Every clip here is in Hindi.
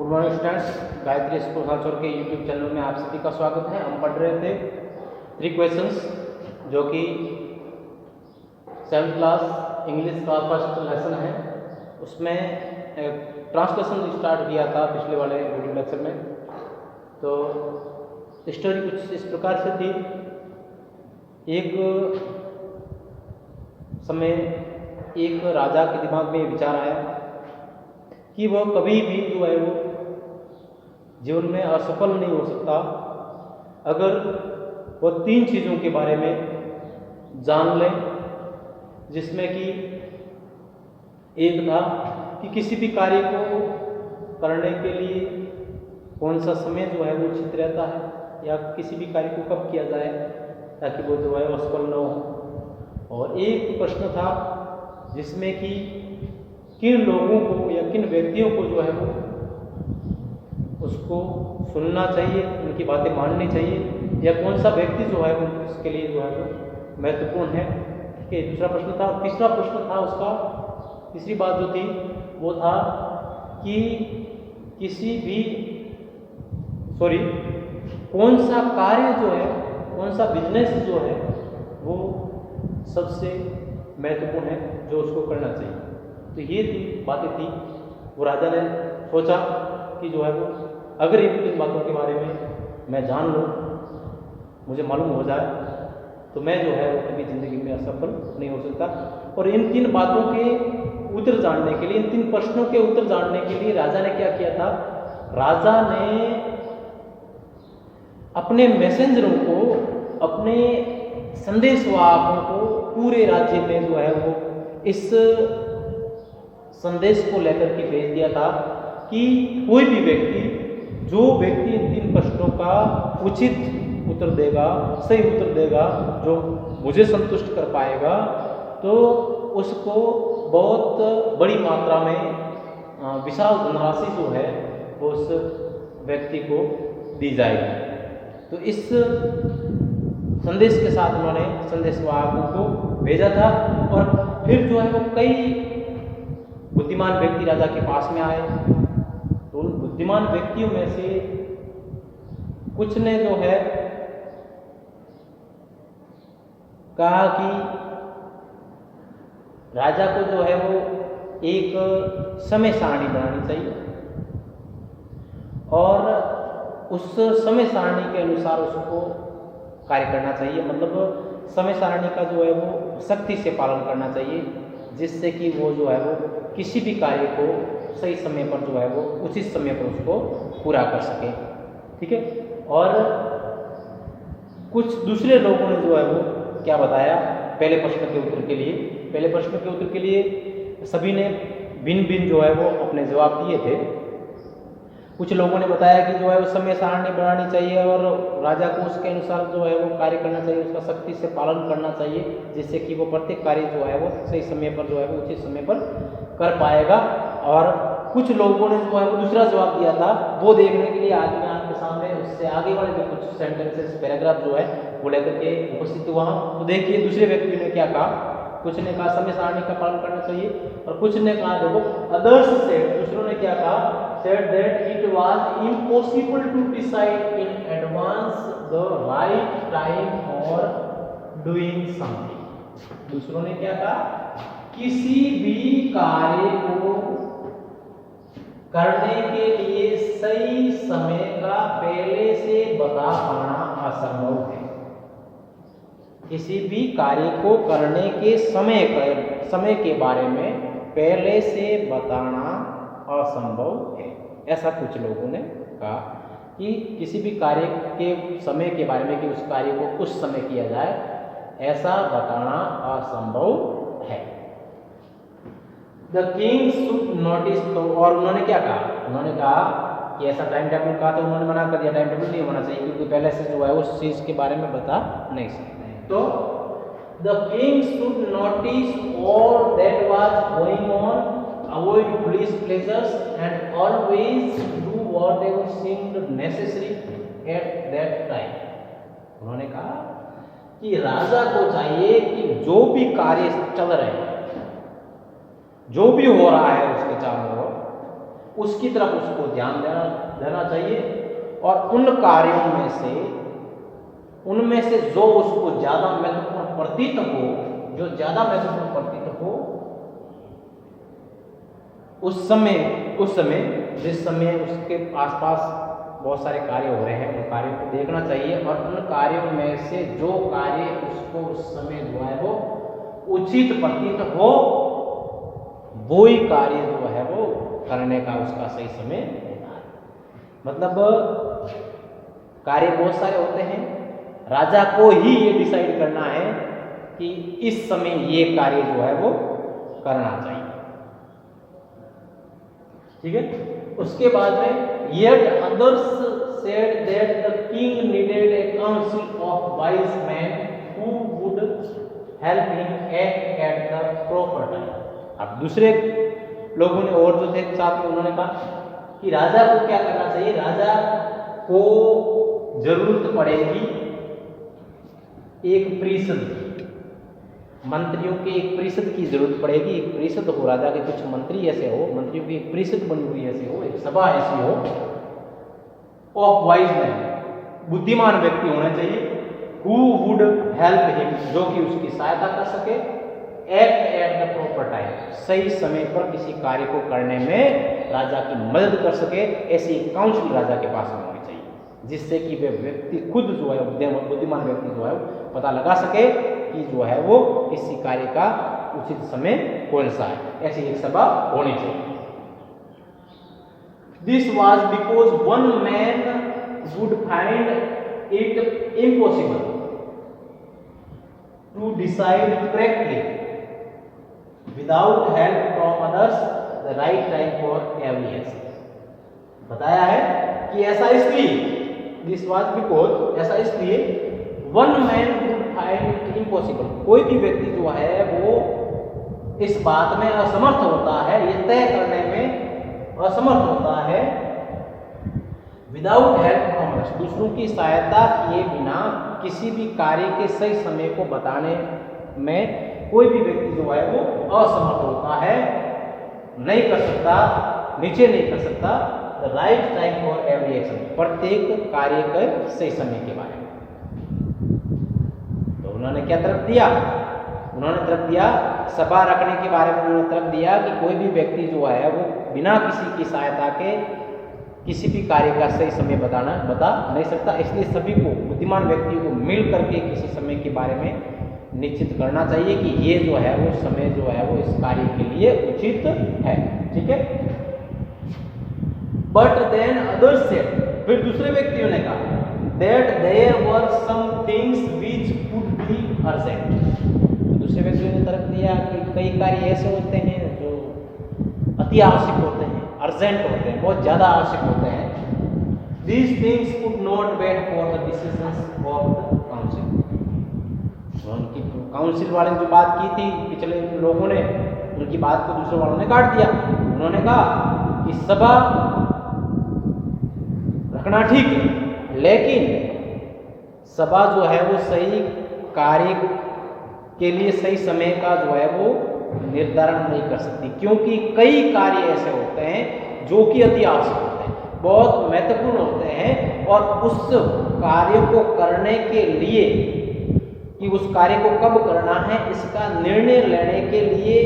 Good morning students, Gayatri school Hachor के यूट्यूब चैनल में आप सभी का स्वागत है। हम पढ़ रहे थे 3 क्वेश्चंस जो कि 7th क्लास इंग्लिश का फर्स्ट लेसन है। उसमें ट्रांसलेशन स्टार्ट किया था पिछले वाले वीडियो लेक्चर में। तो स्टोरी कुछ इस प्रकार से थी। एक समय एक राजा के दिमाग में विचार आया कि वह कभी भी जो है वो जीवन में असफल नहीं हो सकता अगर वह 3 चीज़ों के बारे में जान ले, जिसमें कि एक था कि किसी भी कार्य को करने के लिए कौन सा समय जो है वो उचित रहता है या किसी भी कार्य को कब किया जाए ताकि वो जो है असफल न हो। और एक प्रश्न था जिसमें कि किन लोगों को या किन व्यक्तियों को जो है वो उसको सुनना चाहिए, उनकी बातें माननी चाहिए, या कौन सा व्यक्ति जो है वो उसके लिए जो है वो महत्वपूर्ण है। ठीक है, दूसरा प्रश्न था। तीसरा प्रश्न था उसका, तीसरी बात जो थी वो था कि कौन सा कार्य जो है, कौन सा बिजनेस जो है वो सबसे महत्वपूर्ण है जो उसको करना चाहिए। तो ये बातें थी। वो राजा ने सोचा कि जो है वो अगर इन बातों के बारे में मैं जान लूँ, मुझे मालूम हो जाए, तो मैं जो है वो कभी ज़िंदगी में असफल नहीं हो सकता। और इन 3 बातों के उत्तर जानने के लिए, इन 3 प्रश्नों के उत्तर जानने के लिए राजा ने क्या किया था? राजा ने अपने मैसेंजरों को, अपने संदेशवाहकों को पूरे राज्य में जो है वो इस संदेश को लेकर के भेज दिया था कि कोई भी व्यक्ति, जो व्यक्ति इन 3 प्रश्नों का उचित उत्तर देगा, सही उत्तर देगा, जो मुझे संतुष्ट कर पाएगा, तो उसको बहुत बड़ी मात्रा में विशाल धनराशि जो है वो उस व्यक्ति को दी जाएगी। तो इस संदेश के साथ उन्होंने संदेशवाहकों को भेजा था। और फिर जो है वो कई बुद्धिमान व्यक्ति राजा के पास में आए। तो उन बुद्धिमान व्यक्तियों में से कुछ ने जो है कहा कि राजा को जो है वो एक समय सारणी बनानी चाहिए और उस समय सारणी के अनुसार उसको कार्य करना चाहिए। मतलब समय सारणी का जो है वो सख्ती से पालन करना चाहिए, जिससे कि वो जो है वो किसी भी कार्य को सही समय पर जो है वो उचित समय पर उसको पूरा कर सके। ठीक है। और कुछ दूसरे लोगों ने जो है वो क्या बताया पहले प्रश्न के उत्तर के लिए? पहले प्रश्न के उत्तर के लिए सभी ने भिन्न भिन्न जो है वो अपने जवाब दिए थे। कुछ लोगों ने बताया कि जो है वो समय सारणी बनानी चाहिए और राजा को उसके अनुसार जो है वो कार्य करना चाहिए, उसका सख्ती से पालन करना चाहिए, जिससे कि वो प्रत्येक कार्य जो है वो सही समय पर जो है वो उचित समय पर कर पाएगा। और कुछ लोगों ने जो है वो दूसरा जवाब दिया था। वो देखने के लिए आज मैं आपके सामने उससे आगे वाले जो कुछ सेंटेंसेस, पैराग्राफ जो है वो लेकर के उपस्थित हुआ हूँ। तो देखिए दूसरे व्यक्ति ने क्या कहा। कुछ ने कहा समय सारणी का पालन करना चाहिए और कुछ ने कहा, देखो अदर्स सेड, दूसरों ने क्या कहा, said that it was impossible to decide in advance the right time for doing something. दूसरों ने क्या कहा, किसी भी कार्य को करने के लिए सही समय का पहले से बता पाना असंभव है। किसी भी कार्य को करने के समय के बारे में पहले से बताना असंभव है। ऐसा कुछ लोगों ने कहा कि किसी भी कार्य के समय के बारे में कि उस कार्य को उस समय किया जाए, ऐसा बताना असंभव है। The king should notice. तो और उन्होंने क्या कहा? उन्होंने कहा कि ऐसा टाइम टेबल कहा, तो उन्होंने मना कर दिया, टाइम टेबल नहीं होना चाहिए क्योंकि पहले से जो है उस चीज के बारे में बता नहीं सकते हैं। तो the king should notice all that was going on, avoid foolish pleasures and always do whatever seemed necessary at that time. उन्होंने कहा कि राजा को चाहिए कि जो भी कार्य चल रहे हैं, जो भी हो रहा है उसके चारों ओर, उसकी तरफ उसको ध्यान देना चाहिए। और उन कार्यों उनमें से जो उसको ज़्यादा महत्वपूर्ण प्रतीत हो, जो ज़्यादा महत्वपूर्ण प्रतीत हो, उस समय जिस समय उसके आसपास बहुत सारे कार्य हो रहे हैं, उन कार्यों को देखना चाहिए और उन कार्यों में से जो कार्य उसको उस समय जो है वो उचित प्रतीत हो, वो ही कार्य जो है वो करने का उसका सही समय होता है। मतलब कार्य बहुत सारे होते हैं, राजा को ही ये डिसाइड करना है कि इस समय ये कार्य जो है वो करना चाहिए। ठीक है। उसके बाद में yet others said that the king needed a council of wise men who would help him act at the proper time। अब दूसरे लोगों ने और जो थे साथ में उन्होंने कहा कि राजा को क्या करना चाहिए, राजा को जरूरत पड़ेगी एक परिषद, मंत्रियों के एक परिषद की जरूरत पड़ेगी। एक परिषद हो, राजा के कुछ मंत्री ऐसे हो, मंत्रियों की एक परिषद बनी हुई ऐसे हो, एक सभा ऐसी हो, ऑफ वाइज मैन, बुद्धिमान व्यक्ति होना चाहिए, हु वुड हेल्प हिम, जो कि उसकी सहायता कर सके, act at the proper time, सही समय पर किसी कार्य को करने में राजा की मदद कर सके। ऐसी एक काउंसिल राजा के पास होनी चाहिए, जिससे कि वे व्यक्ति खुद जो है बुद्धिमान व्यक्ति जो है पता लगा सके कि जो है वो किसी कार्य का उचित समय कौन सा है। ऐसी एक सभा होनी चाहिए। This was because one man would find it impossible to decide correctly without help from others the right time for every action। बताया है कि ऐसा इसलिए, this was because, ऐसा इसलिए, one man would find it impossible, कोई भी व्यक्ति जो है वो इस बात में असमर्थ होता है, ये तय करने में असमर्थ होता है, विदाउट हेल्प फ्रॉम अदर्स, दूसरों की सहायता किए बिना किसी भी कार्य के सही समय को बताने में कोई भी व्यक्ति जो है वो असमर्थ होता है, नहीं कर सकता, नीचे नहीं कर सकता the right time for every action, प्रत्येक कार्य के सही समय के बारे में। तो उन्होंने क्या तरफ दिया, उन्होंने तरफ दिया सभा रखने के बारे में, उन्होंने तरफ दिया कि कोई भी व्यक्ति जो है वो बिना किसी की सहायता के किसी भी कार्य का सही समय बता नहीं सकता, इसलिए सभी को, बुद्धिमान व्यक्ति को मिल करके किसी समय के बारे में निश्चित करना चाहिए कि ये जो है वो समय जो है वो इस कार्य के लिए उचित है। ठीक है। बट देन अदर्स सेड, फिर दूसरे व्यक्तियों ने कहा, that there were some things which could be urgent, दूसरे व्यक्तियों ने तरफ दिया कि कई कार्य ऐसे होते हैं जो अति आवश्यक होते हैं, अर्जेंट होते हैं, बहुत ज़्यादा आवश्यक होते हैं। These things could not wait for the decisions of the council। उनकी काउंसिल वाले ने जो बात की थी पिछले लोगों ने, उनकी बात को दूसरे वालों ने काट दिया। उन्होंने कहा कि सभा रखना ठीक है, लेकिन सभा जो है वो सही कार्य के लिए सही समय का जो है वो निर्धारण नहीं कर सकती, क्योंकि कई कार्य ऐसे होते हैं जो कि अति आवश्यक होते हैं, बहुत महत्वपूर्ण होते हैं, और उस कार्य को करने के लिए कि उस कार्य को कब करना है इसका निर्णय लेने के लिए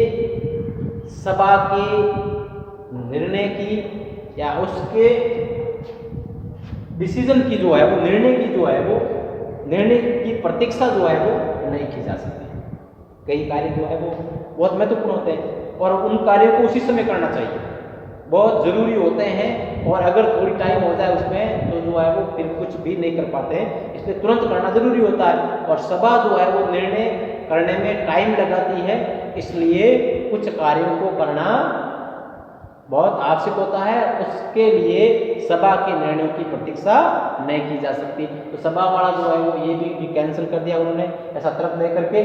सभा के निर्णय की या उसके डिसीजन की जो है वो, निर्णय की जो है वो, निर्णय की प्रतीक्षा जो है वो नहीं की जा सकती। कई कार्य जो है वो बहुत महत्वपूर्ण होते हैं और उन कार्यों को उसी समय करना चाहिए, बहुत जरूरी होते हैं, और अगर थोड़ी टाइम हो जाए उसमें तो जो है वो फिर कुछ भी नहीं कर पाते हैं, इसलिए तुरंत करना जरूरी होता है। और सभा जो है वो निर्णय करने में टाइम लगाती है, इसलिए कुछ कार्यों को करना बहुत आवश्यक होता है, उसके लिए सभा के निर्णयों की प्रतीक्षा नहीं की जा सकती। तो सभा वाला जो है वो ये भी कैंसिल कर दिया उन्होंने, ऐसा तरफ नहीं करके।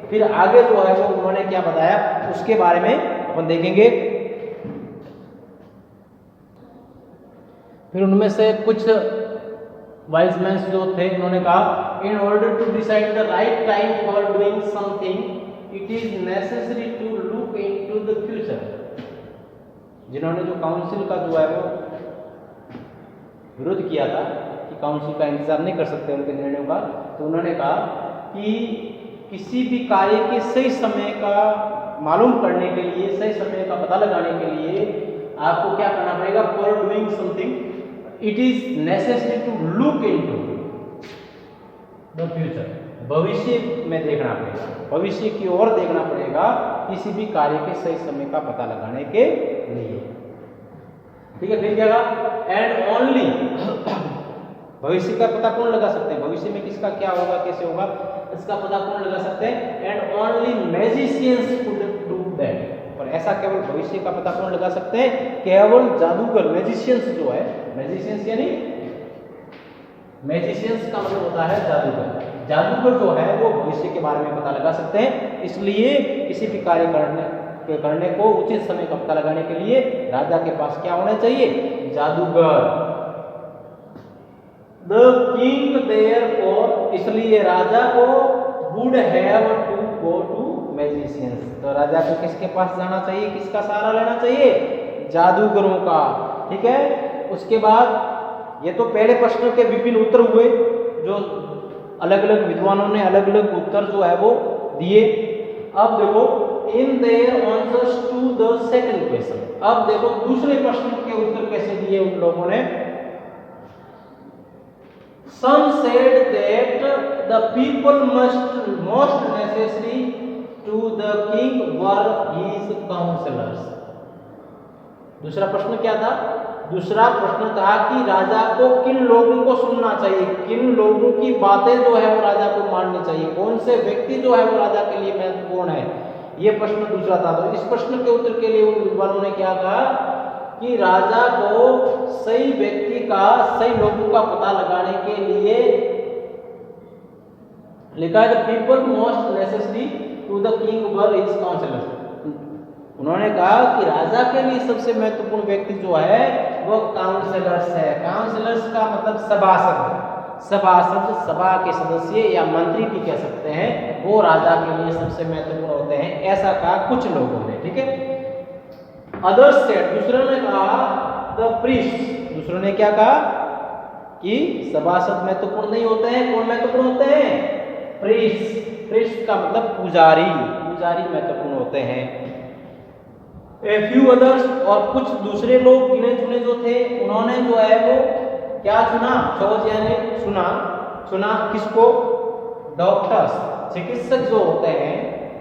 फिर आगे जो है वो उन्होंने क्या बताया उसके बारे में अपन देखेंगे। फिर उनमें से कुछ वाइज मैन जो थे उन्होंने कहा, in order to decide the right time for doing something it is necessary to look into the future. जिन्होंने जो काउंसिल का जो है वो विरोध किया था कि काउंसिल का इंतजार नहीं कर सकते उनके निर्णयों का, तो उन्होंने कहा कि किसी भी कार्य के सही समय का मालूम करने के लिए, सही समय का पता लगाने के लिए आपको क्या करना पड़ेगा? For doing something it is necessary to look into the future. भविष्य में देखना पड़ेगा, भविष्य की ओर देखना पड़ेगा किसी भी कार्य के सही समय का पता लगाने के लिए। ठीक है, फिर क्या कहा? एंड ओनली भविष्य का पता कौन लगा सकते हैं? भविष्य में किसका क्या होगा, कैसे होगा, इसका पता कौन लगा सकते हैं? And only magicians could do that. और ऐसा केवल भविष्य का पता कौन लगा सकते हैं? केवल जादूगर, मैजिशियंस जो है, मैजिशियंस यानी मैजिशियंस का मतलब होता है जादूगर। जादूगर जो है वो भविष्य के बारे में पता लगा सकते हैं। इसलिए किसी भी कार्य करने को उचित समय का पता लगाने के लिए राजा के पास क्या होना चाहिए? जादूगर। द किंग देयरफॉर, इसलिए राजा को would have to go to magicians. तो राजा को किसके पास जाना चाहिए? किसका सहारा लेना चाहिए? जादूगरों का। ठीक है, उसके बाद ये तो पहले प्रश्न के विभिन्न उत्तर हुए, जो अलग अलग विद्वानों ने अलग अलग उत्तर जो है वो दिए। अब देखो in their answers to the second question. अब देखो दूसरे प्रश्न के उत्तर कैसे दिए उन लोगों ने। Some said that the people most necessary to the king were his counselors। दूसरा प्रश्न क्या था? दूसरा प्रश्न था कि राजा को किन लोगों को सुनना चाहिए, किन लोगों की बातें जो है वो राजा को माननी चाहिए, कौन से व्यक्ति जो है वो राजा के लिए महत्वपूर्ण है, ये प्रश्न दूसरा था। तो इस प्रश्न के उत्तर के लिए उन विद्वानों ने क्या कहा कि राजा को सही व्यक्ति का, सही लोगों का पता लगाने के लिए लिखा है the people most necessary to the king were his counsellors. उन्होंने कहा कि राजा के लिए सबसे महत्वपूर्ण व्यक्ति जो है वो काउंसलर्स है। काउंसलर्स का मतलब सभासद, सभासद सभा के सदस्य या मंत्री भी कह सकते हैं, वो राजा के लिए सबसे महत्वपूर्ण होते हैं, ऐसा कहा कुछ लोगों ने। ठीक है, अदर्स सेड, दूसरों ने कहा द प्रीस्ट, दूसरों ने क्या कहा कि सभासद महत्वपूर्ण नहीं होते हैं, कौन महत्वपूर्ण होते हैं? प्रीस्ट। प्रीस्ट का मतलब पुजारी, पुजारी महत्वपूर्ण होते हैं। ए फ्यू अदर्स, और कुछ दूसरे लोग गिने चुने जो थे उन्होंने जो है वो क्या चुना? चॉइस यानी सुना। सुना किसको? डॉक्टर्स, चिकित्सक जो होते हैं,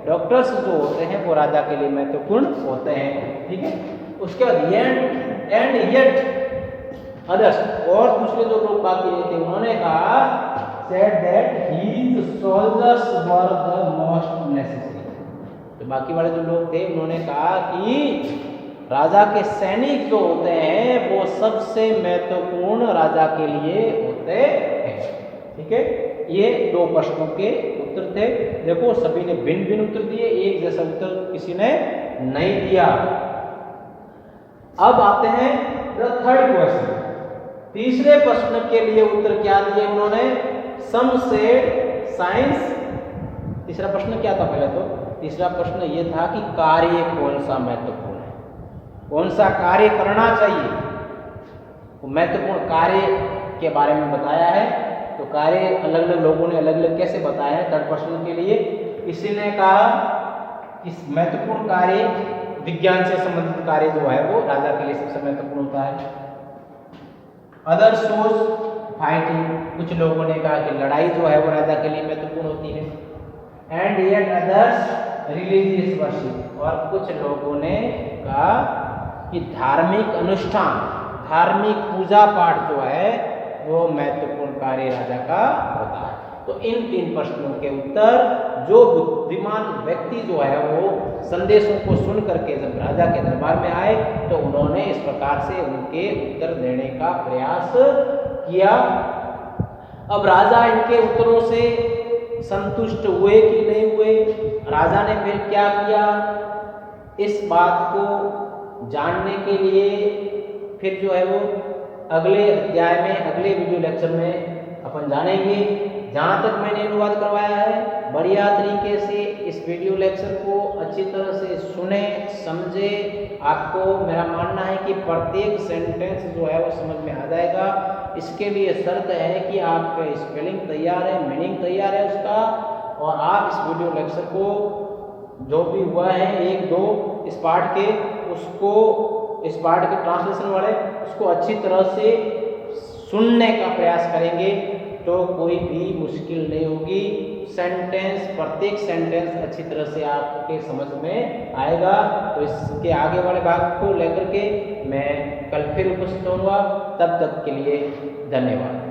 डॉक्टर्स जो होते हैं वो राजा के लिए महत्वपूर्ण होते हैं। ठीक है, उसके बाद एंड येट अदर्स, और दूसरे जो लोग बाकी रहे थे उन्होंने कहा said that his soldiers were the most necessary। तो बाकी वाले जो लोग थे उन्होंने कहा कि राजा के सैनिक जो होते हैं वो सबसे महत्वपूर्ण राजा के लिए होते हैं। ठीक है, ये दो प्रश्नों के उत्तर थे। देखो सभी ने भिन्न भिन्न उत्तर दिए, एक जैसा उत्तर किसी ने नहीं दिया। अब आते हैं द थर्ड क्वेश्चन, तीसरे प्रश्न के लिए उत्तर क्या दिए उन्होंने? सम सेड साइंस। तीसरा प्रश्न क्या था? पहले तो तीसरा प्रश्न ये था कि कार्य कौन सा महत्वपूर्ण है, कौन सा कार्य करना चाहिए। वो महत्वपूर्ण कार्य के बारे में बताया है। तो कार्य अलग अलग लोगों ने अलग अलग कैसे बताया है थर्ड प्रश्न के लिए। किसी ने कहा कि महत्वपूर्ण कार्य विज्ञान से संबंधित कार्य जो है वो राजा के लिए सबसे महत्वपूर्ण होता है। अदर सोच फाइटिंग, कुछ लोगों ने कहा कि लड़ाई जो है वो राजा के लिए महत्वपूर्ण होती है। And yet others religious worship, और कुछ लोगों ने कहा कि धार्मिक अनुष्ठान, धार्मिक पूजा पाठ जो है वो महत्वपूर्ण कार्य राजा का होता है। तो इन तीन प्रश्नों के उत्तर जो बुद्धिमान व्यक्ति जो है वो संदेशों को सुन करके जब राजा के दरबार में आए तो उन्होंने इस प्रकार से उनके उत्तर देने का प्रयास किया। अब राजा इनके उत्तरों से संतुष्ट हुए कि नहीं हुए? राजा ने फिर क्या किया? इस बात को जानने के लिए फिर जो है वो अगले अध्याय में, अगले वीडियो लेक्चर में अपन जानेंगे। जहाँ तक मैंने अनुवाद करवाया है बढ़िया तरीके से इस वीडियो लेक्चर को अच्छी तरह से सुने, समझे। आपको मेरा मानना है कि प्रत्येक सेंटेंस जो है वो समझ में आ जाएगा। इसके लिए शर्त है कि आपका स्पेलिंग तैयार है, मीनिंग तैयार है उसका, और आप इस वीडियो लेक्चर को जो भी हुआ है 1-2 इस पार्ट के, उसको इस पार्ट के ट्रांसलेशन वाले उसको अच्छी तरह से सुनने का प्रयास करेंगे तो कोई भी मुश्किल नहीं होगी। सेंटेंस, प्रत्येक सेंटेंस अच्छी तरह से आपके समझ में आएगा। तो इसके आगे वाले भाग को लेकर के मैं कल फिर उपस्थित होऊंगा। तब तक के लिए धन्यवाद।